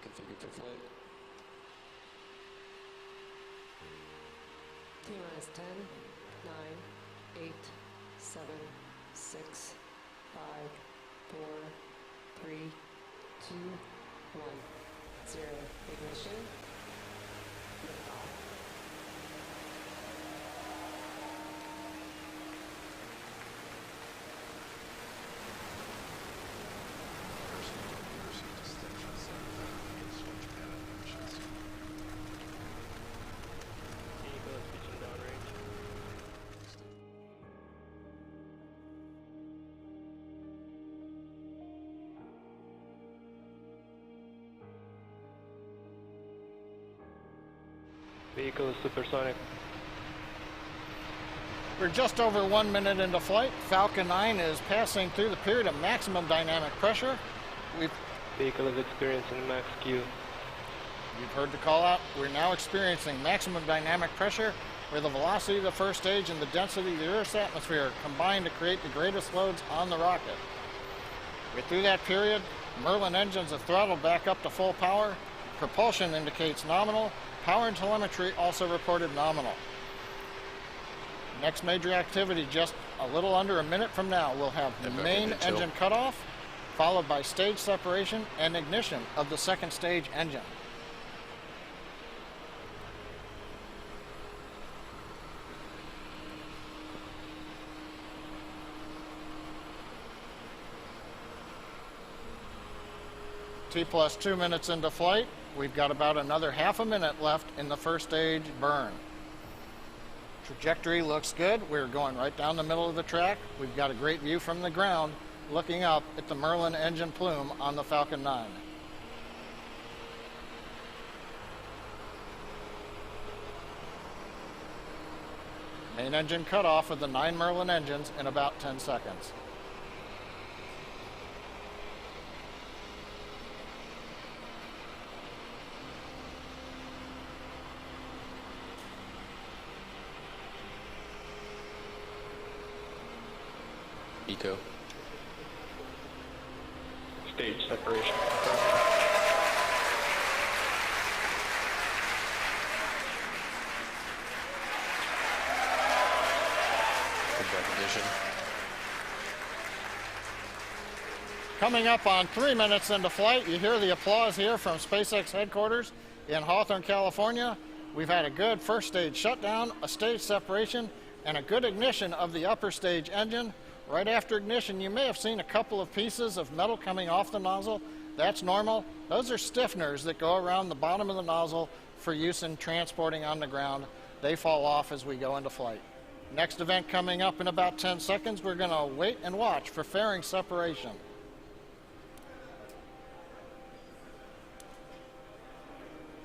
is configured for flight. T-minus 10, 9, 8, 7, 6, 5, 4, 3, 2, 1, 0. Ignition. Liftoff. Vehicle is supersonic. We're just over 1 minute into flight. Falcon 9 is passing through the period of maximum dynamic pressure. Vehicle is experiencing max Q. You've heard the call out. We're now experiencing maximum dynamic pressure, where the velocity of the first stage and the density of the Earth's atmosphere combine to create the greatest loads on the rocket. We're through that period. Merlin engines have throttled back up to full power. Propulsion indicates nominal. Power and telemetry also reported nominal. Next major activity, just a little under a minute from now, we'll have the main engine cutoff, followed by stage separation and ignition of the second stage engine. T plus 2 minutes into flight. We've got about another half a minute left in the first stage burn. Trajectory looks good. We're going right down the middle of the track. We've got a great view from the ground looking up at the Merlin engine plume on the Falcon 9. Main engine cutoff of the 9 Merlin engines in about 10 seconds. Eco. Stage separation. Good recognition. Coming up on 3 minutes into flight, you hear the applause here from SpaceX headquarters in Hawthorne, California. We've had a good first stage shutdown, a stage separation, and a good ignition of the upper stage engine. Right after ignition, you may have seen a couple of pieces of metal coming off the nozzle. That's normal. Those are stiffeners that go around the bottom of the nozzle for use in transporting on the ground. They fall off as we go into flight. Next event coming up in about 10 seconds, we're going to wait and watch for fairing separation.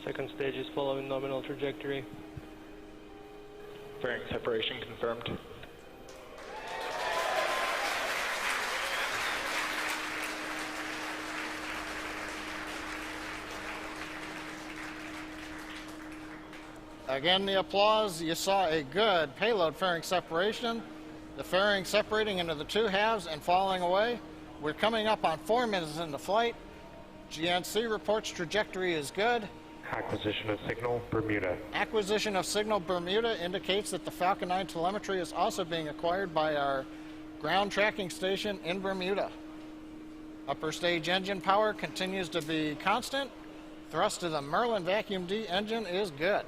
Second stage is following nominal trajectory. Fairing separation confirmed. Again, the applause. You saw a good payload fairing separation. The fairing separating into the two halves and falling away. We're coming up on 4 minutes into flight. GNC reports trajectory is good. Acquisition of signal, Bermuda. Acquisition of signal, Bermuda indicates that the Falcon 9 telemetry is also being acquired by our ground tracking station in Bermuda. Upper stage engine power continues to be constant. Thrust of the Merlin Vacuum D engine is good.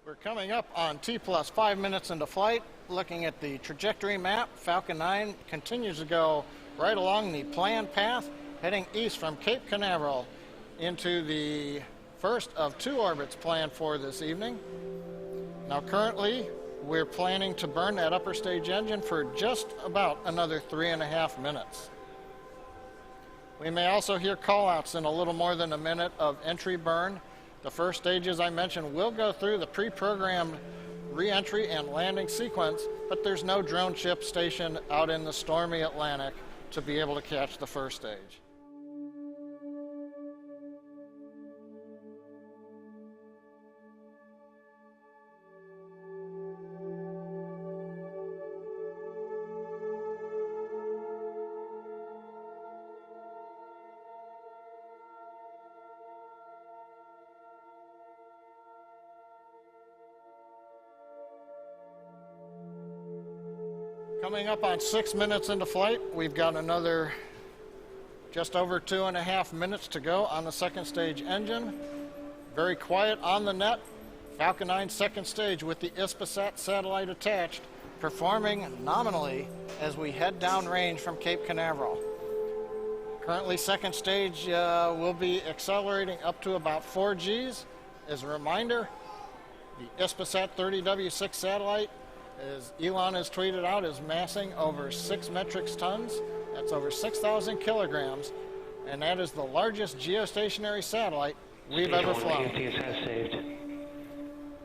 We're coming up on T plus 5 minutes into flight. Looking at the trajectory map, Falcon 9 continues to go right along the planned path, heading east from Cape Canaveral into the first of 2 orbits planned for this evening. Now currently, we're planning to burn that upper stage engine for just about another 3.5 minutes. We may also hear call-outs in a little more than a minute of entry burn. The first stage, as I mentioned, will go through the pre-programmed re-entry and landing sequence, but there's no drone ship stationed out in the stormy Atlantic to be able to catch the first stage. Coming up on 6 minutes into flight, we've got another just over 2.5 minutes to go on the second stage engine. Very quiet on the net. Falcon 9 second stage with the Ispasat satellite attached, performing nominally as we head downrange from Cape Canaveral. Currently, second stage will be accelerating up to about 4 Gs. As a reminder, the Ispasat 30W6 satellite, as Elon has tweeted out, is massing over 6 metric tons. That's over 6,000 kilograms, and that is the largest geostationary satellite we've ever flown. has saved.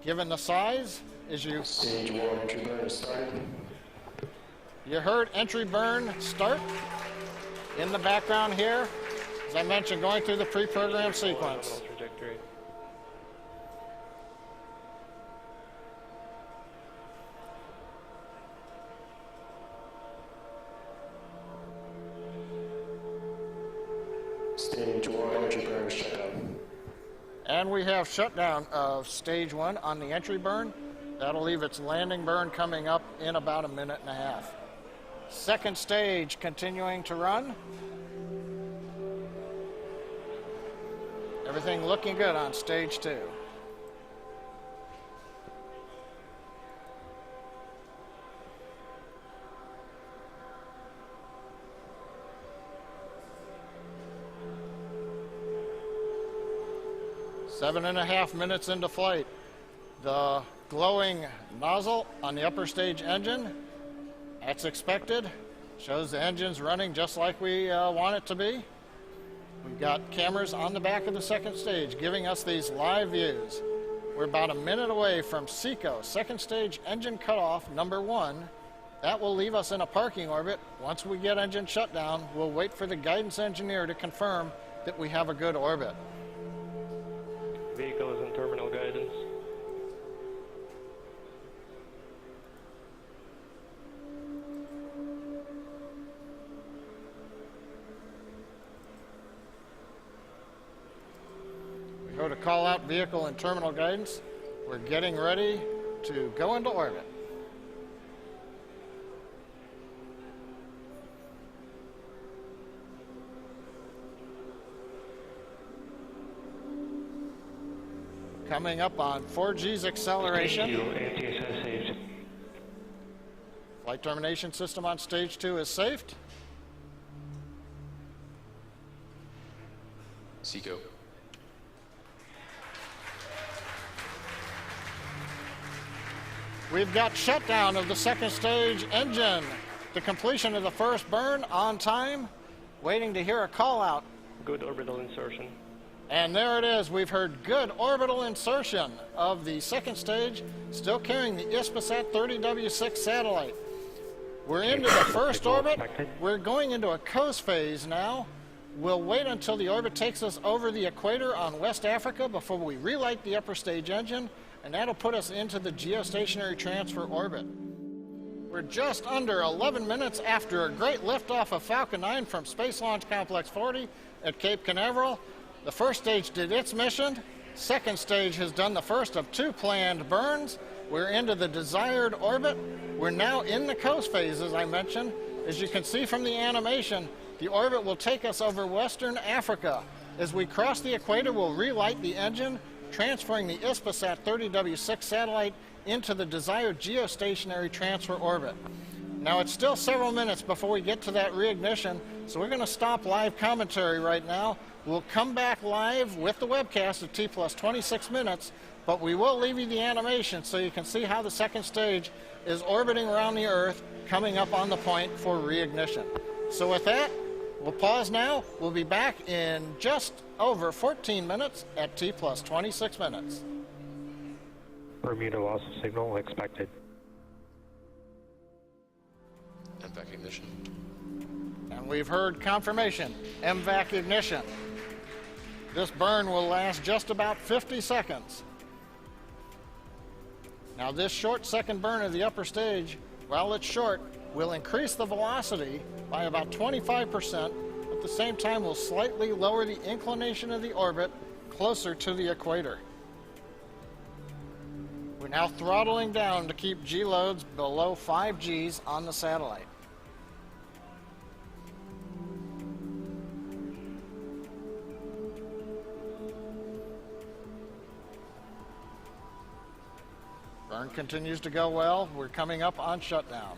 Given the size, as you Stage 1 entry burn has started. You heard entry burn start in the background here. As I mentioned, going through the pre-programmed sequence. Nominal trajectory. Stage 1 entry burn shut down. And we have shutdown of stage 1 on the entry burn. That'll leave its landing burn coming up in about 1.5 minutes. Second stage continuing to run. Everything looking good on stage 2. Seven and a half minutes into flight. The glowing nozzle on the upper stage engine, that's expected. Shows the engine's running just like we want it to be. We've got cameras on the back of the second stage giving us these live views. We're about 1 minute away from SECO, second stage engine cutoff number 1. That will leave us in a parking orbit. Once we get engine shut down, we'll wait for the guidance engineer to confirm that we have a good orbit. Vehicle is in terminal guidance. We go to call out vehicle and terminal guidance. We're getting ready to go into orbit. Coming up on 4G's acceleration. ATS has saved. Flight termination system on stage 2 is safed. SECO. We've got shutdown of the second stage engine. The completion of the first burn on time. Waiting to hear a call out. Good orbital insertion. And there it is. We've heard good orbital insertion of the second stage, still carrying the Ispasat 30W6 satellite. We're into the first orbit. We're going into a coast phase now. We'll wait until the orbit takes us over the equator on West Africa before we relight the upper stage engine, and that'll put us into the geostationary transfer orbit. We're just under 11 minutes after a great liftoff of Falcon 9 from Space Launch Complex 40 at Cape Canaveral. The first stage did its mission. Second stage has done the first of 2 planned burns. We're into the desired orbit. We're now in the coast phase, as I mentioned. As you can see from the animation, the orbit will take us over Western Africa. As we cross the equator, we'll relight the engine, transferring the Ispasat 30W6 satellite into the desired geostationary transfer orbit. Now, it's still several minutes before we get to that reignition, so we're going to stop live commentary right now. We'll come back live with the webcast at T plus 26 minutes, but we will leave you the animation so you can see how the second stage is orbiting around the Earth, coming up on the point for reignition. So with that, we'll pause now. We'll be back in just over 14 minutes at T plus 26 minutes. Bermuda loss of signal expected. MVAC ignition. And we've heard confirmation, MVAC ignition. This burn will last just about 50 seconds. Now this short second burn of the upper stage, while it's short, will increase the velocity by about 25%. At the same time, will slightly lower the inclination of the orbit closer to the equator. We're now throttling down to keep G loads below 5 Gs on the satellite. Burn continues to go well. We're coming up on shutdown.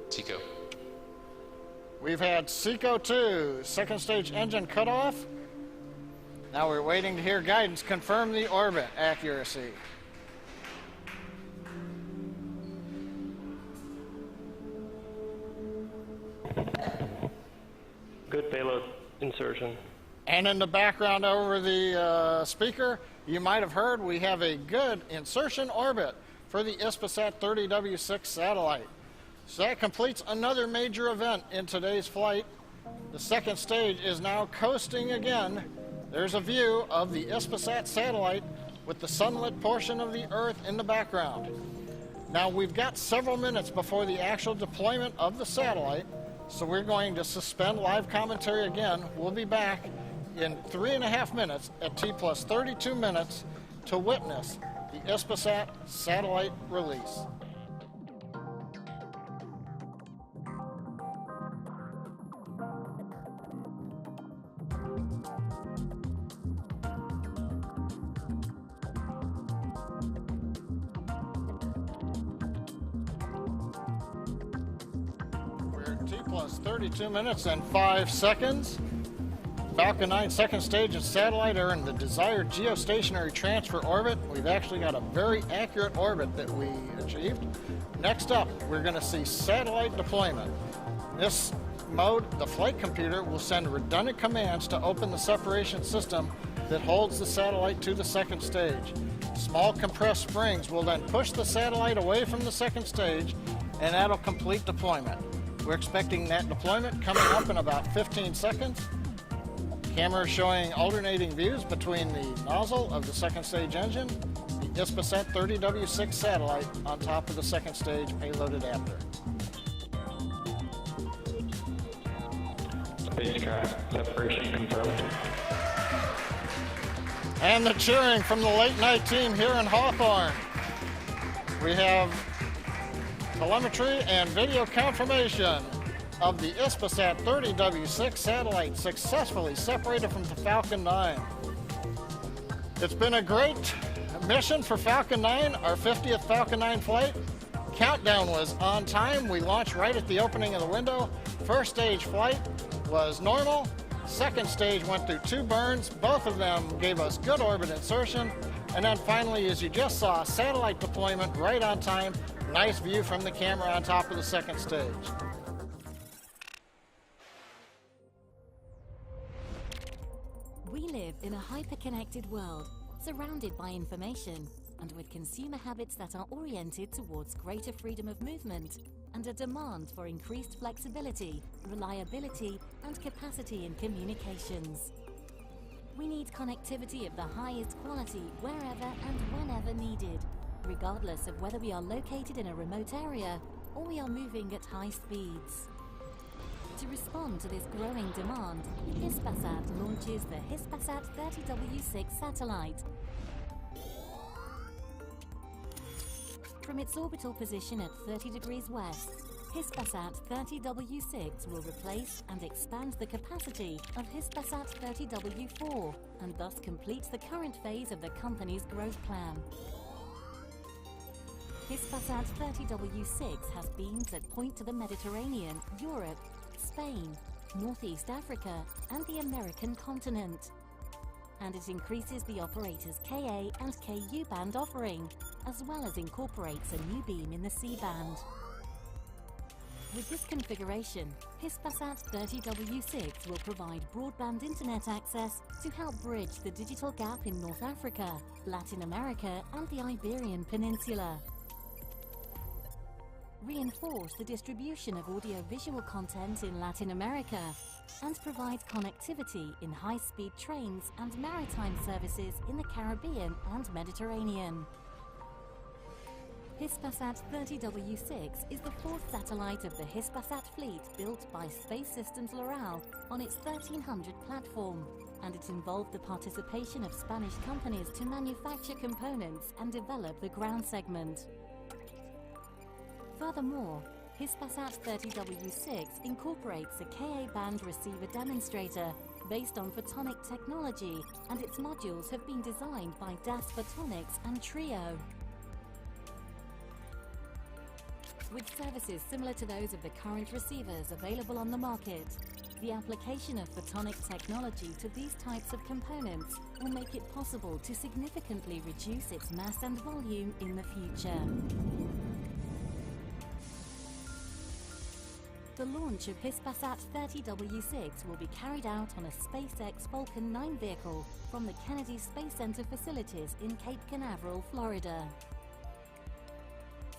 Tico. We've had SECO 2, second stage engine cutoff. Now we're waiting to hear guidance confirm the orbit accuracy. Good payload insertion. And in the background over the speaker, you might have heard we have a good insertion orbit for the Ispasat 30W6 satellite. So that completes another major event in today's flight. The second stage is now coasting again. There's a view of the Ispasat satellite with the sunlit portion of the Earth in the background. Now we've got several minutes before the actual deployment of the satellite, so we're going to suspend live commentary again. We'll be back in 3.5 minutes at T plus 32 minutes to witness the Ispasat satellite release. T plus 32 minutes and 5 seconds. Falcon 9 second stage and satellite are in the desired geostationary transfer orbit. We've actually got a very accurate orbit that we achieved. Next up, we're going to see satellite deployment. In this mode, the flight computer will send redundant commands to open the separation system that holds the satellite to the second stage. Small compressed springs will then push the satellite away from the second stage, and that'll complete deployment. We're expecting that deployment coming up in about 15 seconds. Camera showing alternating views between the nozzle of the second stage engine, the Ispasat 30W6 satellite on top of the second stage payload adapter. Spacecraft separation confirmed. And the cheering from the late night team here in Hawthorne. We have telemetry and video confirmation of the Ispasat 30W6 satellite successfully separated from the Falcon 9. It's been a great mission for Falcon 9, our 50th Falcon 9 flight. Countdown was on time. We launched right at the opening of the window. First stage flight was normal. Second stage went through 2 burns. Both of them gave us good orbit insertion. And then finally, as you just saw, satellite deployment right on time. Nice view from the camera on top of the second stage. We live in a hyper-connected world, surrounded by information, and with consumer habits that are oriented towards greater freedom of movement and a demand for increased flexibility, reliability, and capacity in communications. We need connectivity of the highest quality wherever and whenever needed, regardless of whether we are located in a remote area or we are moving at high speeds. To respond to this growing demand, Hispasat launches the Hispasat 30W6 satellite. From its orbital position at 30 degrees west, Hispasat 30W6 will replace and expand the capacity of Hispasat 30W4 and thus complete the current phase of the company's growth plan. Hispasat 30W6 has beams that point to the Mediterranean, Europe, Spain, Northeast Africa, and the American continent. And it increases the operator's Ka and Ku band offering, as well as incorporates a new beam in the C-band. With this configuration, Hispasat 30W6 will provide broadband internet access to help bridge the digital gap in North Africa, Latin America, and the Iberian Peninsula. Reinforce the distribution of audio-visual content in Latin America, and provide connectivity in high-speed trains and maritime services in the Caribbean and Mediterranean. Hispasat 30W6 is the fourth satellite of the Hispasat fleet built by Space Systems Loral on its 1300 platform, and it involved the participation of Spanish companies to manufacture components and develop the ground segment. Furthermore, Hispasat 30W6 incorporates a Ka-band receiver demonstrator based on photonic technology, and its modules have been designed by DAS Photonics and Trio. With services similar to those of the current receivers available on the market, the application of photonic technology to these types of components will make it possible to significantly reduce its mass and volume in the future. The launch of Hispasat 30W6 will be carried out on a SpaceX Falcon 9 vehicle from the Kennedy Space Center facilities in Cape Canaveral, Florida.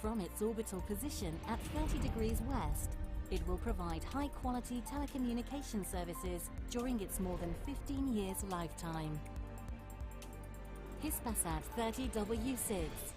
From its orbital position at 30 degrees west, it will provide high-quality telecommunication services during its more than 15 years lifetime. Hispasat 30W6